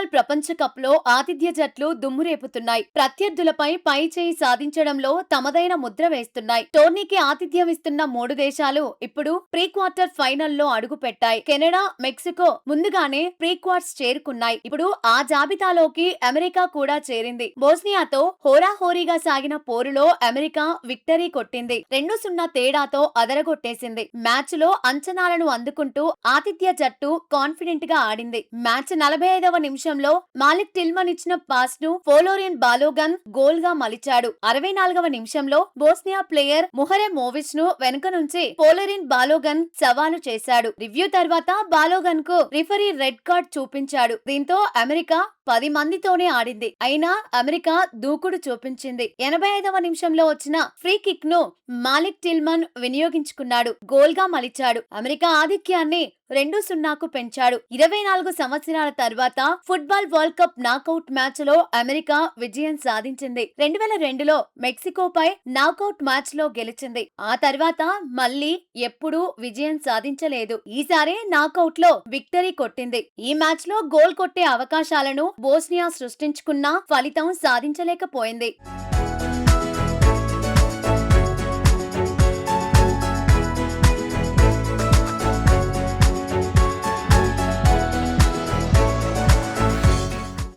Football ప్రపంచ cup లో ఆతిథ్య జట్లు దుమ్మురేపుతున్నాయి. ప్రత్యర్థులపై పై చేయి సాధించడంలో తమదైన ముద్ర వేస్తున్నాయి. టోర్నీకి ఆతిథ్యం ఇస్తున్న 3 దేశాలు ఇప్పుడు ప్రీ క్వార్టర్ ఫైనల్లో అడుగు పెట్టాయి. కెనడా, మెక్సికో ముందుగానే ప్రీ క్వార్టర్స్ చేరుకున్నాయి. ఇప్పుడు ఆ జాబితాలోకి అమెరికా కూడా చేరింది. బోస్నియాతో హోరాహోరీగా సాగిన పోరులో అమెరికా విక్టరీ కొట్టింది. 2-0 తేడాతో అదరగొట్టేసింది. మ్యాచ్ లో అంచనాలను అందుకుంటూ ఆతిథ్య జట్టు కాన్ఫిడెంట్ గా ఆడింది. మ్యాచ్ 45వ నిమిషంలో మాలిక్ టిల్మన్ ఇచ్చిన పాస్ ను ఫోలోరియన్ బాలోగన్ గోల్ గా మలిచాడు. 64వ నిమిషంలో బోస్నియా ప్లేయర్ ముహరెమోవిచ్ ను వెనుక నుంచి ఫోలోరియన్ బాలోగన్ సవాలు చేశాడు. రివ్యూ తర్వాత బాలోగన్ కు రిఫరీ రెడ్ కార్డ్ చూపించాడు. దీంతో అమెరికా 10 మందితోనే ఆడింది. అయినా అమెరికా దూకుడు చూపించింది. 85వ నిమిషంలో వచ్చిన ఫ్రీ కిక్ ను మాలిక్ టిల్మన్ వినియోగించుకున్నాడు. గోల్ గా మలిచాడు. అమెరికా ఆధిక్యాన్ని 2-0కు పెంచాడు. 24 సంవత్సరాల తర్వాత football world cup knockout match లో అమెరికా విజయం సాధించింది. 2002లో మెక్సికోపై నాకౌట్ మ్యాచ్ లో గెలిచింది. ఆ తర్వాత మళ్ళీ ఎప్పుడూ విజయం సాధించలేదు. ఈసారి నాకౌట్ లో విక్టరీ కొట్టింది. ఈ మ్యాచ్ లో గోల్ కొట్టే అవకాశాలను బోస్నియా సృష్టించుకున్నా ఫలితం సాధించలేకపోయింది.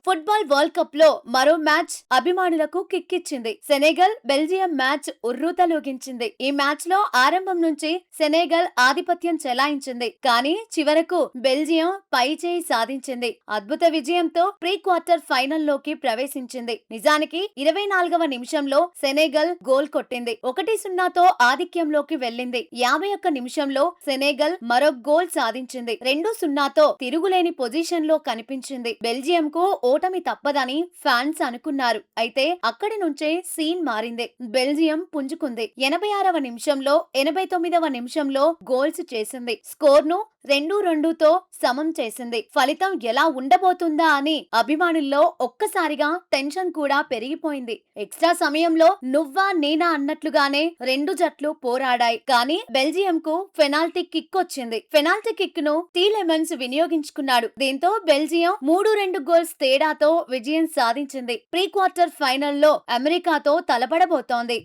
ఫుట్బాల్ వరల్డ్ కప్ లో మరో మ్యాచ్ అభిమానులకు కిక్కిచ్చింది. సెనెగల్ బెల్జియం మ్యాచ్ ఉర్రూతలూగించింది. ఈ మ్యాచ్ లో ఆరంభం నుంచి సెనెగల్ ఆధిపత్యం చెలాయించింది. కానీ చివరకు బెల్జియం పై చేయి సాధించింది. అద్భుత విజయంతో ప్రీ క్వార్టర్ ఫైనల్ లోకి ప్రవేశించింది. నిజానికి 24వ నిమిషంలో సెనెగల్ గోల్ కొట్టింది. 1-0తో ఆధిక్యంలోకి వెళ్లింది. 51 నిమిషంలో సెనెగల్ మరో గోల్ సాధించింది. 2-0తో తిరుగులేని పొజిషన్ లో కనిపించింది. బెల్జియం కు ఓటమి తప్పదని ఫ్యాన్స్ అనుకున్నారు. అయితే అక్కడి నుంచే సీన్ మారింది. బెల్జియం పుంజుకుంది. 86వ నిమిషంలో 89వ నిమిషంలో గోల్స్ చేసింది. స్కోర్ ను 2-2తో సమం చేసింది. ఫలితం ఎలా ఉండబోతుందా అని అభిమానుల్లో ఒక్కసారిగా టెన్షన్ కూడా పెరిగిపోయింది. ఎక్స్ట్రా సమయంలో నువ్వా నేనా అన్నట్లుగానే రెండు జట్లు పోరాడాయి. కానీ బెల్జియం కు పెనాల్టీ కిక్ వచ్చింది. పెనాల్టీ కిక్ ను టీలెమన్స్ వినియోగించుకున్నాడు. దీంతో బెల్జియం 3-2 గోల్స్ తేడాతో విజయం సాధించింది. ప్రీ క్వార్టర్ ఫైనల్లో అమెరికాతో తలపడబోతోంది.